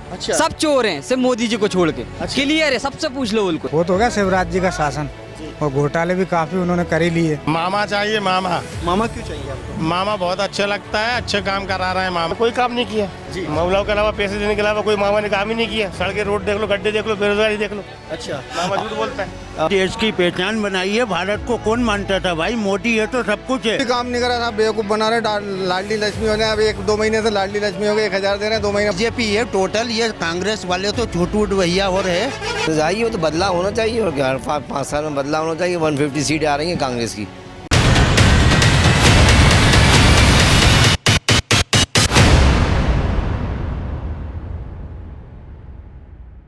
अच्छा। सब चोर हैं, सिर्फ मोदी जी को छोड़ के। क्लियर है, सबसे पूछ लो उनको। वो तो हो गया शिवराज जी का शासन, और घोटाले भी काफी उन्होंने कर ही लिए। मामा चाहिए, मामा। मामा क्यों चाहिए आपको? मामा बहुत अच्छा लगता है, अच्छे काम करा रहे हैं मामा। कोई काम नहीं किया जी। महिलाओं के अलावा, पैसे देने के अलावा कोई मामा ने काम ही नहीं किया। सड़कें, रोड देख लो, गड्ढे देख लो, बेरोजगारी देख लो। अच्छा। मामा झूठ बोलता है। देश की पहचान बनाई है, भारत को कौन मानता था भाई? मोदी है तो सब कुछ है। काम नहीं करा था, बेवकूफ बना रहे। लाडली लक्ष्मी हो गया, अब 1-2 महीने से लाडली लक्ष्मी हो गई, 1000 दे रहे हैं 2 महीने। बीजेपी है टोटल, ये कांग्रेस वाले तो झूठ भैया और है। तो जाइए, तो बदलाव होना चाहिए, और क्या 5 साल में बदलाव होना चाहिए। 150 सीटें आ रही हैं कांग्रेस की।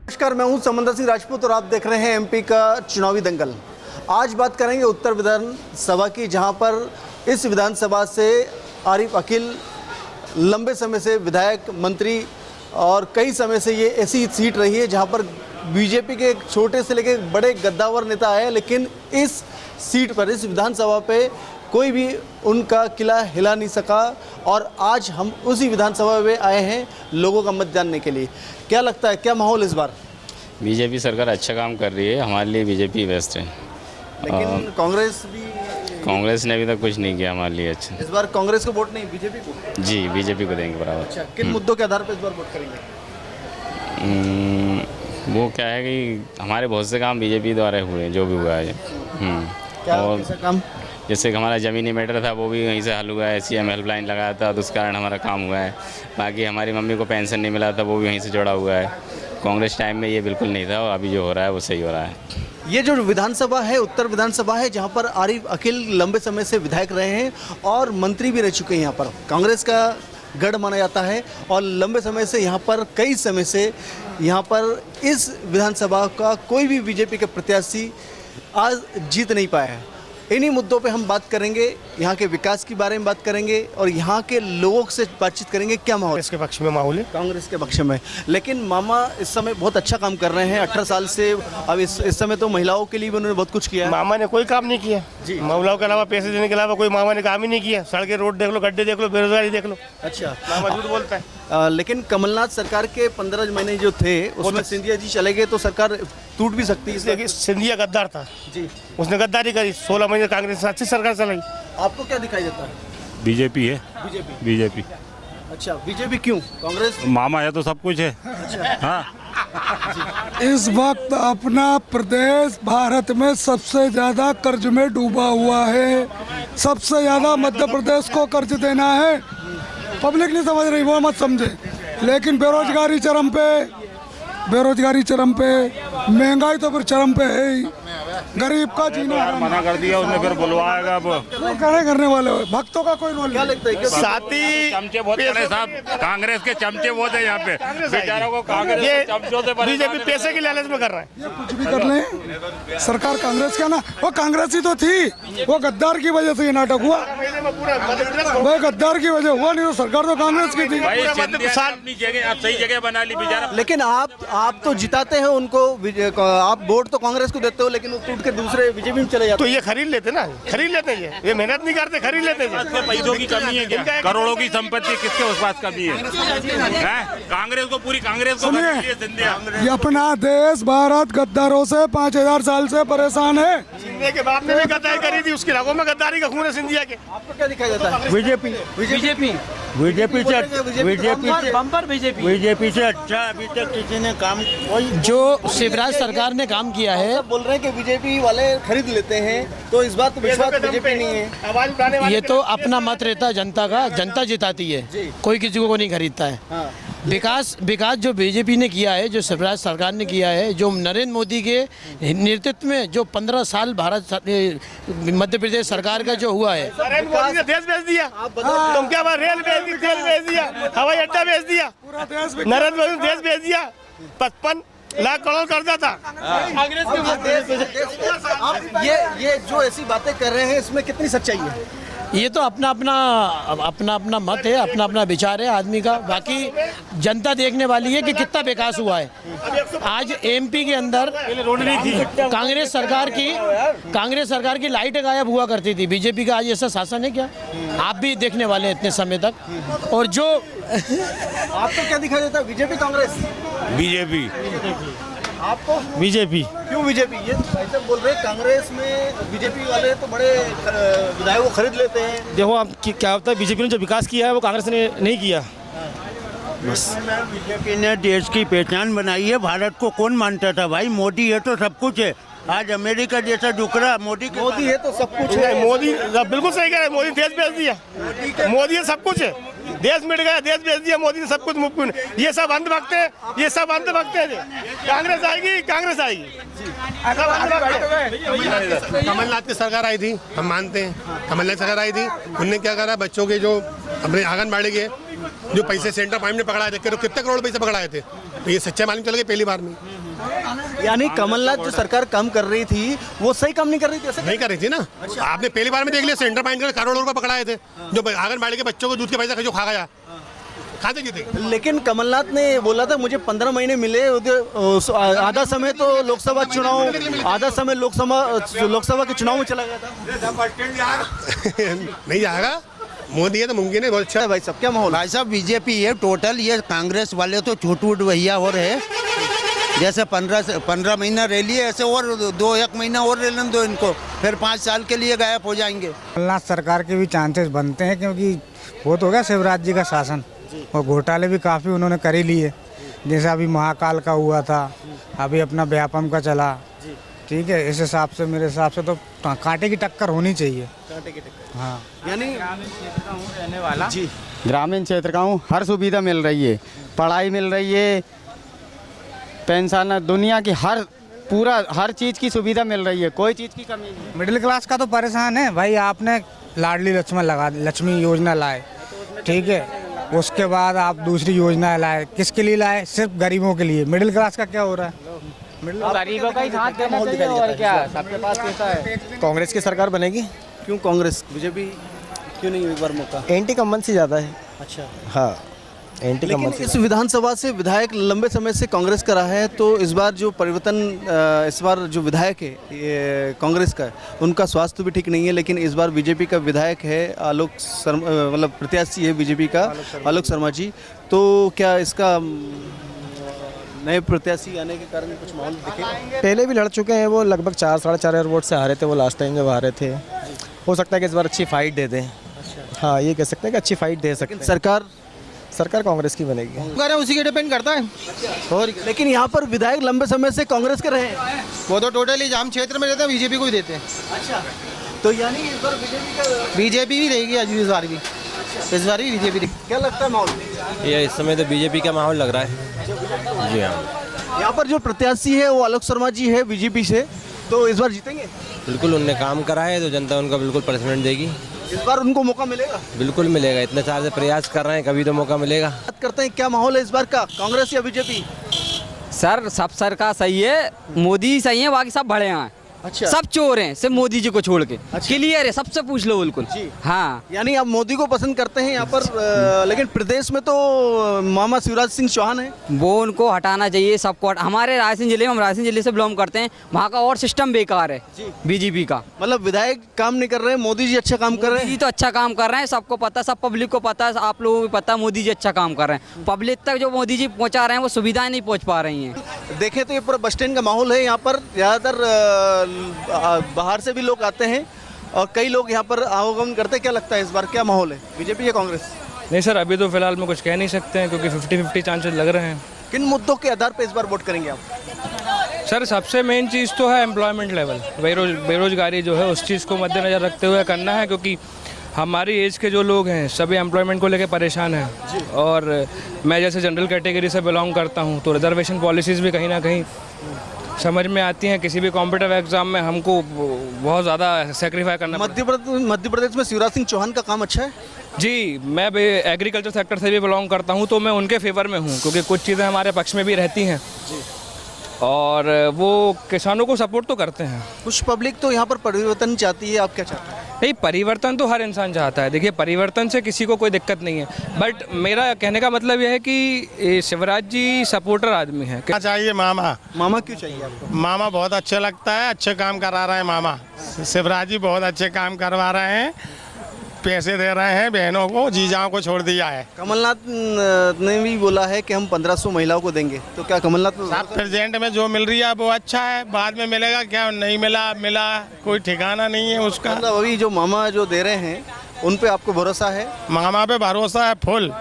नमस्कार, मैं हूं समंदर सिंह राजपूत और आप देख रहे हैं एमपी का चुनावी दंगल। आज बात करेंगे उत्तर विधानसभा की, जहां पर इस विधानसभा से आरिफ अकील लंबे समय से विधायक, मंत्री और कई समय से ये ऐसी सीट रही है जहां पर बीजेपी के एक छोटे से लेकर बड़े गद्दावर नेता आए, लेकिन इस सीट पर, इस विधानसभा पे कोई भी उनका किला हिला नहीं सका। और आज हम उसी विधानसभा में आए हैं लोगों का मत जानने के लिए। क्या लगता है, क्या माहौल इस बार? बीजेपी सरकार अच्छा काम कर रही है, हमारे लिए बीजेपी बेस्ट है। लेकिन कांग्रेस कांग्रेस ने अभी तक कुछ नहीं किया हमारे लिए अच्छा। इस बार कांग्रेस को वोट नहीं, बीजेपी को? जी, बीजेपी को देंगे बराबर। अच्छा, किन मुद्दों के आधार पर इस बार वोट करेंगे? वो क्या है कि हमारे बहुत से काम बीजेपी द्वारा हुए हैं, जो भी हुआ है। क्या और कैसा काम? जैसे कि हमारा ज़मीनी मैटर था, वो भी वहीं से हल हुआ है। सीएम हेल्पलाइन लगाया था, तो उस कारण हमारा काम हुआ है। बाकी हमारी मम्मी को पेंशन नहीं मिला था, वो भी वहीं से जुड़ा हुआ है। कांग्रेस टाइम में ये बिल्कुल नहीं था, और अभी जो हो रहा है वो सही हो रहा है। ये जो विधानसभा है, उत्तर विधानसभा है, जहाँ पर आरिफ अकील लंबे समय से विधायक रहे हैं और मंत्री भी रह चुके हैं। यहाँ पर कांग्रेस का गढ़ माना जाता है और लंबे समय से यहाँ पर, कई समय से यहाँ पर इस विधानसभा का कोई भी बीजेपी के प्रत्याशी आज जीत नहीं पाया है। इन्हीं मुद्दों पे हम बात करेंगे, यहाँ के विकास के बारे में बात करेंगे और यहाँ के लोगों से बातचीत करेंगे। क्या माहौल इसके पक्ष में माहौल है, कांग्रेस के पक्ष में। लेकिन मामा इस समय बहुत अच्छा काम कर रहे हैं 18 साल से। अब इस समय तो महिलाओं के लिए भी उन्होंने बहुत कुछ किया है। मामा ने कोई काम नहीं किया जी। महिलाओं के अलावा, पैसे देने के अलावा कोई मामा ने काम ही नहीं किया। सड़कें, रोड देख लो, गड्ढे देख लो, बेरोजगारी देख लो। अच्छा। मामा झूठ बोलता है। लेकिन कमलनाथ सरकार के 15 महीने जो थे उसमें सिंधिया जी चले गए तो सरकार टूट भी सकती है, इसलिए कि सिंधिया गद्दार था जी। उसने गद्दारी करी। 16 महीने कांग्रेस अच्छी सरकार चलाई। आपको क्या दिखाई देता है? बीजेपी है। बीजेपी। अच्छा, बीजेपी क्यों? कांग्रेस मामा है तो सब कुछ है। हाँ। इस वक्त अपना प्रदेश भारत में सबसे ज्यादा कर्ज में डूबा हुआ है। सबसे ज्यादा मध्य प्रदेश को कर्ज देना है। पब्लिक नहीं समझ रही, वो मत समझे। लेकिन बेरोजगारी चरम पे, महंगाई तो फिर चरम पे है ही। गरीब का जीना मना कर दिया उसने, फिर बुलवाएगा। अब करने वाले भक्तों का कोई रोल नहीं। साथी चमचे बहुत बड़े साहब, कांग्रेस के चमचे बहुत है यहाँ पे। बेचारों को कांग्रेस के चमचों से बीजेपी पैसे की लालच में कर रहा है। ये कुछ भी कर लें, सरकार कांग्रेस का ना, वो कांग्रेस ही तो थी। वो गद्दार की वजह से ये नाटक हुआ। भाई गद्दार की वजह हुआ, नहीं तो सरकार तो कांग्रेस की थी। अपनी जगह, सही जगह बना ली बेचारा। लेकिन आप तो जिताते हैं उनको, आप वोट तो कांग्रेस को देते हो, लेकिन वो टूट के दूसरे बीजेपी में चले जाते तो ये खरीद लेते ना, खरीद लेते हैं। ये मेहनत नहीं करते, खरीद लेते हैं। पैसों की कमी है क्या? करोड़ों की संपत्ति किसके उस पास कमी है? कांग्रेस को, पूरी कांग्रेस को। ये अपना देश भारत गद्दारों से 5000 साल से परेशान है। सिंधिया के बाप ने भी गद्दारी करी थी, उसकी रगों में गद्दारी का खून है सिंधिया के। आपको क्या दिखाई देता है? बीजेपी से अच्छा अभी तक किसी ने काम, जो शिवराज सरकार ने काम किया है। सब बोल रहे हैं कि बीजेपी वाले खरीद लेते हैं, तो इस बात विश्वास बीजेपी नहीं है। आवाज उठाने वाले ये तो अपना मत रहता है जनता का, जनता जिताती है, कोई किसी को नहीं खरीदता है। हाँ। विकास जो बीजेपी ने किया है, जो शिवराज सरकार ने किया है, जो नरेंद्र मोदी के नेतृत्व में जो 15 साल मध्य प्रदेश सरकार का जो हुआ है। नरेंद्र मोदी ने देश बेच दिया। तुम क्या बात, रेल बेच दी, तेल बेच दिया, हवाई अड्डा बेच दिया, नरेंद्र मोदी ने देश बेच दिया। 55 लाख करोड़ कर्जा था। ये जो ऐसी बातें कर रहे हैं, इसमें कितनी सच्चाई है? ये तो अपना अपना मत है, अपना अपना विचार है आदमी का। बाकी जनता देखने वाली है कि कितना विकास हुआ है। आज एमपी के अंदर कांग्रेस सरकार की लाइटें गायब हुआ करती थी। बीजेपी का आज ऐसा शासन है क्या? आप भी देखने वाले हैं इतने समय तक। और जो आपको क्या दिखाई देता है, बीजेपी कांग्रेस? बीजेपी। आपको बीजेपी। क्यों बीजेपी? ये भाई साहब बोल रहे हैं कांग्रेस में बीजेपी वाले तो बड़े विधायक को खरीद लेते हैं। देखो आप क्या होता है, बीजेपी ने जो विकास किया है वो कांग्रेस ने नहीं किया। बीजेपी ने देश की पहचान बनाई है। भारत को कौन मानता था भाई? मोदी है तो सब कुछ है। आज अमेरिका जैसा डुकरा मोदी है तो सब कुछ है। मोदी बिल्कुल सही कह रहे हैं, मोदी देश बेच दिया। मोदी है सब कुछ है, देश मिट गया, देश बेच दिया मोदी ने सब कुछ मुफ्त में। ये सब अंधभक्त है, ये सब अंधभक्त है। कांग्रेस आएगी, कांग्रेस आएगी। कमलनाथ की सरकार आई थी, हम मानते हैं कमलनाथ सरकार आई थी। उनने क्या करा, बच्चों के जो अपने आंगनबाड़ी के जो पैसे सेंट्रल गवर्नमेंट ने पकड़ाए थे, कितने करोड़ पैसे पकड़ाए थे, तो ये सच्चा मालूम चल गया पहली बार में। यानी कमलनाथ जो सरकार काम कर रही थी वो सही काम नहीं कर रही थी, ऐसा नहीं कर रही थी ना। आपने पहली बार में देख लिया, सेंट्रल बैंक ने करोड़ों रुपए पकड़ाए थे, जो आंगनबाड़ी के बच्चों को दूध के पैसे जो खा गया, खाते जीते। लेकिन कमलनाथ ने बोला था मुझे 15 महीने मिले, आधा समय तो लोकसभा चुनाव, आधा समय लोकसभा के चुनाव में चला गया था। नहीं जाएगा, मोदी है तो मुमकिन है। बहुत अच्छा है भाई साहब, क्या माहौल? भाई साहब बीजेपी है टोटल। ये कांग्रेस वाले तो छूट वूट भैया और है, जैसे 15 महीना रैली है, ऐसे और 1 महीना और रैली दो इनको, फिर 5 साल के लिए गायब हो जाएंगे। कमलनाथ सरकार के भी चांसेस बनते हैं, क्योंकि वो तो हो गया शिवराज जी का शासन, और घोटाले भी काफ़ी उन्होंने कर ही लिए। जैसे अभी महाकाल का हुआ था, अभी अपना व्यापम का चला, ठीक है। इस हिसाब से मेरे हिसाब से तो कांटे की टक्कर होनी चाहिए। कांटे की टक्कर, हाँ। यानी रहने वाला जी, ग्रामीण क्षेत्र का हूँ। हर सुविधा मिल रही है, पढ़ाई मिल रही है, पेंशन, दुनिया की हर चीज़ की सुविधा मिल रही है, कोई चीज़ की कमी नहीं। मिडिल क्लास का तो परेशान है भाई। आपने लाडली लक्ष्मी योजना लाए, ठीक है, उसके बाद आप दूसरी योजना लाए, किसके लिए लाए? सिर्फ गरीबों के लिए। मिडिल क्लास का क्या हो रहा है? गरीबों का ही साथ देना चाहिए, और क्या सबके पास पैसा है। कांग्रेस की सरकार बनेगी? क्यों कांग्रेस? बीजेपी क्यों नहीं एक बार मौका? एंटी कम्बेंसी ज़्यादा है। अच्छा, हाँ, एंटी लेकिन कम्बेंसी। इस विधानसभा से विधायक लंबे समय से कांग्रेस का रहा है, तो इस बार जो परिवर्तन, इस बार जो विधायक है ये कांग्रेस का है, उनका स्वास्थ्य भी ठीक नहीं है, लेकिन इस बार बीजेपी का विधायक है आलोक शर्मा, मतलब प्रत्याशी है बीजेपी का आलोक शर्मा जी। तो क्या इसका नए प्रत्याशी आने के कारण कुछ माहौल दिखेगा? पहले भी लड़ चुके हैं वो, लगभग 4-4.5 वोट से हारे थे वो लास्ट टाइम जब हारे थे। हो सकता है कि इस बार अच्छी फाइट दे दें। हाँ, ये कह सकते हैं कि अच्छी फाइट दे सकते हैं। सरकार कांग्रेस की बनेगी, उसी के डिपेंड करता है। और लेकिन यहाँ पर विधायक लंबे समय से कांग्रेस के रहे हैं। वो तो टोटली जाम क्षेत्र में रहते हैं, बीजेपी को ही देते हैं। अच्छा, तो यानी इस बार बीजेपी भी रहेगी आज भी, इस बार भी बीजेपी। क्या लगता है माहौल? ये इस समय तो बीजेपी का माहौल लग रहा है। जी हाँ, यहाँ पर जो प्रत्याशी है वो आलोक शर्मा जी है बीजेपी से, तो इस बार जीतेंगे? बिल्कुल, उनने काम करा है तो जनता उनका बिल्कुल पनिशमेंट देगी। इस बार उनको मौका मिलेगा? बिल्कुल मिलेगा, इतने साल से प्रयास कर रहे हैं, कभी तो मौका मिलेगा। बात करते हैं, क्या माहौल है इस बार का, कांग्रेस या बीजेपी? सर सब सरकार सही है, मोदी सही है, बाकी सब बड़े हैं। अच्छा, सब चोर हैं सिर्फ मोदी जी को छोड़ के। अच्छा। क्लियर है, सबसे पूछ लो बिल्कुल। हाँ, यानी आप मोदी को पसंद करते हैं यहाँ पर, लेकिन प्रदेश में तो मामा शिवराज सिंह चौहान है। वो उनको हटाना चाहिए सबको। हमारे रायसेन जिले में, हम रायसेन जिले से बिलोंग करते हैं, वहाँ का और सिस्टम बेकार है बीजेपी का। मतलब विधायक काम नहीं कर रहे हैं, मोदी जी अच्छा काम कर रहे मोदी हैं। जी तो अच्छा काम कर रहे हैं, सबको पता, सब पब्लिक को पता है, आप लोगों को भी पता है, मोदी जी अच्छा काम कर रहे हैं। पब्लिक तक जो मोदी जी पहुँचा रहे हैं वो सुविधाएं नहीं पहुँच पा रही हैं। देखें तो ये पूरा बस स्टैंड का माहौल है। यहाँ पर ज़्यादातर बाहर से भी लोग आते हैं और कई लोग यहाँ पर आवागमन करते हैं। क्या लगता है इस बार क्या माहौल है, बीजेपी या कांग्रेस? नहीं सर, अभी तो फिलहाल में कुछ कह नहीं सकते हैं, क्योंकि 50-50 चांसेस लग रहे हैं। किन मुद्दों के आधार पर इस बार वोट करेंगे आप? सर सबसे मेन चीज़ तो है एम्प्लॉयमेंट लेवल, बेरोजगारी जो है उस चीज़ को मद्देनज़र रखते हुए करना है, क्योंकि हमारी एज के जो लोग हैं सभी एम्प्लॉयमेंट को लेकर परेशान हैं। और मैं जैसे जनरल कैटेगरी से बिलोंग करता हूं, तो रिजर्वेशन पॉलिसीज़ भी कहीं ना कहीं समझ में आती हैं। किसी भी कॉम्पिटिटिव एग्जाम में हमको बहुत ज़्यादा सेक्रीफाई करना मध्य प्रदेश में शिवराज सिंह चौहान का काम अच्छा है? जी, मैं एग्रीकल्चर सेक्टर से भी बिलोंग करता हूं, तो मैं उनके फेवर में हूं, क्योंकि कुछ चीज़ें हमारे पक्ष में भी रहती हैं और वो किसानों को सपोर्ट तो करते हैं। कुछ पब्लिक तो यहाँ पर परिवर्तन चाहती है, आप क्या चाहते हैं? नहीं, परिवर्तन तो हर इंसान चाहता है। देखिए, परिवर्तन से किसी को कोई दिक्कत नहीं है, बट मेरा कहने का मतलब यह है कि शिवराज जी सपोर्टर आदमी है। क्या चाहिए? मामा। मामा क्यों चाहिए आपको? मामा बहुत अच्छा लगता है, अच्छे काम करा रहे हैं मामा। शिवराज जी बहुत अच्छे काम करवा रहे हैं पैसे दे रहे हैं बहनों को, जीजाओं को छोड़ दिया है। कमलनाथ ने भी बोला है कि हम 1500 महिलाओं को देंगे, तो क्या कमलनाथ अब प्रेजेंट में जो मिल रही है वो अच्छा है, बाद में मिलेगा क्या नहीं मिला कोई ठिकाना नहीं है उसका। मतलब अभी जो मामा जो दे रहे हैं उन पे आपको भरोसा है? मामा पे भरोसा है फुल,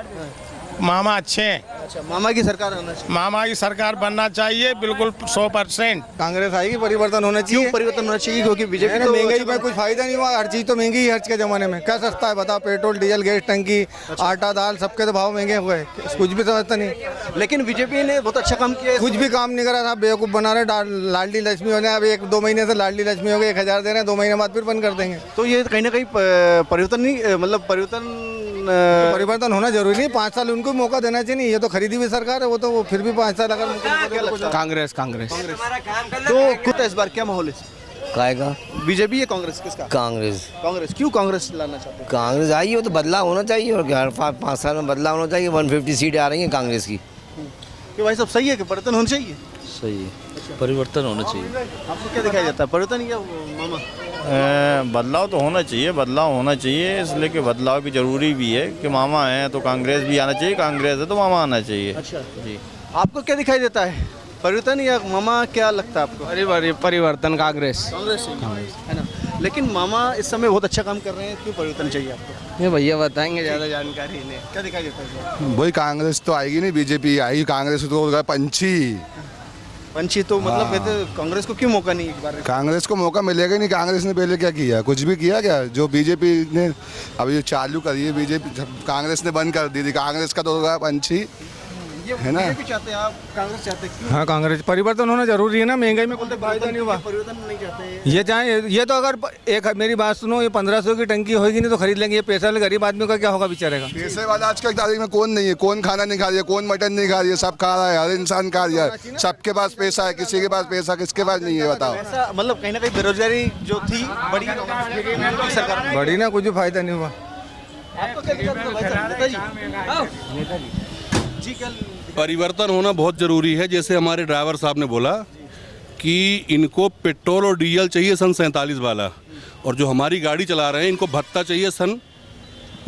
मामा अच्छे हैं। अच्छा, मामा की सरकार आना चाहिए। मामा की सरकार बनना चाहिए बिल्कुल 100%। कांग्रेस आएगी, परिवर्तन होना चाहिए। क्यों परिवर्तन होना चाहिए? क्योंकि बीजेपी तो महंगाई में कुछ फायदा नहीं हुआ, हर चीज़ तो महंगी है आज के ज़माने में। क्या सस्ता है बताओ? पेट्रोल डीजल गैस टंकी आटा दाल सबके तो भाव महंगे हुए, कुछ भी समझता नहीं। लेकिन बीजेपी ने बहुत अच्छा काम किया है। कुछ भी काम नहीं करा था, बेवकूफ़ बना रहे। लाडली लक्ष्मी होने अब 1-2 महीने से लाडली लक्ष्मी हो गई, 1000 दे रहे हैं, 2 महीने बाद फिर बंद कर देंगे। तो ये कहीं ना कहीं परिवर्तन नहीं, मतलब परिवर्तन होना जरूरी नहीं, 5 साल उनको मौका देना चाहिए। ये तो खरीदी हुई सरकार है, वो तो फिर भी 5 साल अगर कांग्रेस तो कुछ इस बार क्या माहौल है? काय का बीजेपी या कांग्रेस? किसका? कांग्रेस। कांग्रेस। क्यों कांग्रेस लाना चाहते हैं? कांग्रेस आई हो तो बदलाव होना चाहिए और क्या, हर 5 साल में बदलाव होना चाहिए। 150 सीटें आ रही हैं कांग्रेस की। कि भाई सब सही है कि परिवर्तन होना चाहिए? सही है, परिवर्तन होना चाहिए। आपको क्या दिखाई देता है, परिवर्तन या मामा? बदलाव तो होना चाहिए, बदलाव होना चाहिए, इसलिए कि बदलाव की ज़रूरी भी है कि मामा हैं तो कांग्रेस भी आना चाहिए, कांग्रेस है तो मामा आना चाहिए। अच्छा जी, आपको क्या दिखाई देता है, परिवर्तन या मामा? क्या लगता है आपको? परिवर्तन कांग्रेस। कांग्रेस है ना, लेकिन मामा इस समय बहुत अच्छा काम कर रहे हैं, क्यों परिवर्तन चाहिए आपको? ये भैया बताएंगे, ज़्यादा जानकारी नहीं। क्या दिखाई देता है? वही कांग्रेस तो आएगी नहीं, बीजेपी आएगी। कांग्रेस तो होगा पंछी तो मतलब कहते कांग्रेस को क्यों मौका नहीं एक बार? कांग्रेस को मौका मिलेगा नहीं। कांग्रेस ने पहले क्या किया? कुछ भी किया क्या? जो बीजेपी ने अभी जो चालू करी है, बीजेपी कांग्रेस ने बंद कर दी थी। कांग्रेस का तो होगा पंछी, है ना? बीजेपी चाहते हैं आप, कांग्रेस चाहते हैं, क्यों? हाँ, कांग्रेस। परिवर्तन होना जरूरी है ना, महंगाई में कोई फायदा नहीं हुआ। परिवर्तन नहीं चाहते ये चाहे, ये तो अगर एक मेरी बात सुनो, ये 1500 की टंकी होगी नहीं तो खरीद लेंगे। ये पैसा वाले गरीब आदमी का क्या होगा बेचारे का? पैसे वाला आज की तारीख में कौन नहीं है? कौन खाना नहीं खा रही है? कौन मटन नहीं खा रही है? सब खा रहा है, हर इंसान खा रहा है। सबके पास पैसा है, किसी के पास पैसा किसके पास नहीं है बताओ? ऐसा मतलब कहीं ना कहीं बेरोजगारी जो थी बड़ी सरकार बड़ी ना, कुछ भी फायदा नहीं हुआ। आपको क्या जी? क्या परिवर्तन होना बहुत ज़रूरी है। जैसे हमारे ड्राइवर साहब ने बोला कि इनको पेट्रोल और डीजल चाहिए सन 47 वाला, और जो हमारी गाड़ी चला रहे हैं इनको भत्ता चाहिए सन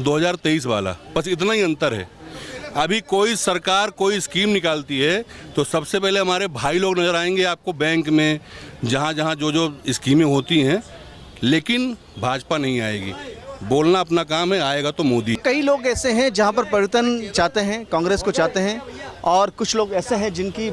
2023 वाला। बस इतना ही अंतर है। अभी कोई सरकार कोई स्कीम निकालती है तो सबसे पहले हमारे भाई लोग नज़र आएंगे आपको बैंक में, जहाँ जहाँ जो स्कीमें होती हैं, लेकिन भाजपा नहीं आएगी। बोलना अपना काम है, आएगा तो मोदी। कई लोग ऐसे हैं जहां पर परिवर्तन चाहते हैं, कांग्रेस को चाहते हैं, और कुछ लोग ऐसे हैं जिनकी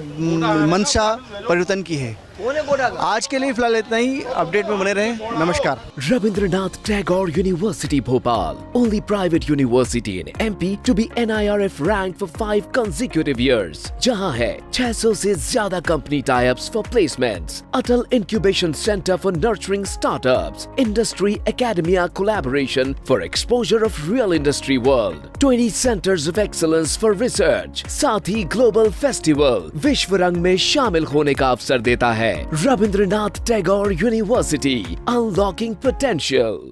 मंशा परिवर्तन की है। आज के लिए फिलहाल इतना ही। अपडेट में बने रहें। नमस्कार। Rabindranath Tagore University Bhopal, only private university in MP to be NIRF ranked for 5 consecutive years. जहां है 600 से ज्यादा company tie-ups for placements, Atal Incubation Center for nurturing startups, Industry Academia collaboration for exposure of real industry world, 20 centers of excellence for research, साथ ही global festival विश्व रंग में शामिल होने का अवसर देता है। Rabindranath Tagore University, unlocking potential.